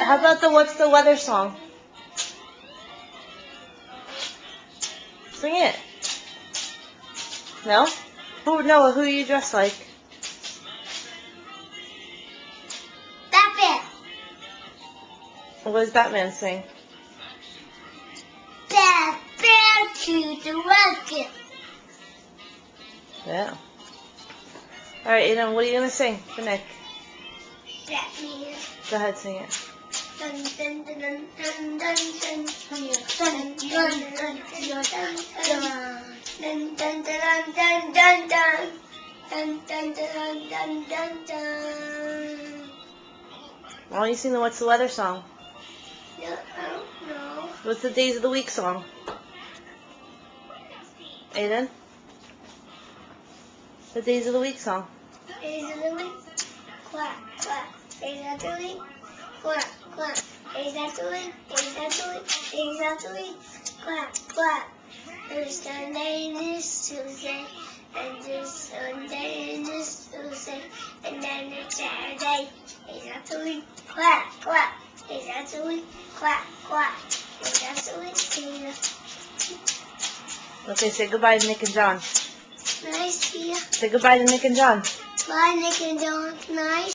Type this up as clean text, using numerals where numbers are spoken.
How about the What's the Weather song? Sing it. No? Noah, who you dressed like? Batman. What does Batman sing? Batman to the rescue. Yeah. Alright, Aiden, what are you going to sing for Nick? Batman. Go ahead, sing it. Dun dun dun dun dun dun dun dun dun dun dun dun dun dun dun. Why don't you sing the What's the Weather song? No, I don't know. What's the Days of the Week song? Aiden? The Days of the Week song. Days of the week, quack quack. Days of the week, quack quack. Days of the week, days of the week, days of the week, quack quack. There's Sunday and this Tuesday, and this Sunday and this Tuesday, and then it's Saturday. Days of the week, quack quack. Days of the week, quack quack. Days of the week, days of Okay, say goodbye to Nick and John. nice to you. Say goodbye to Nick and John. Bye, Nick and John. Nice.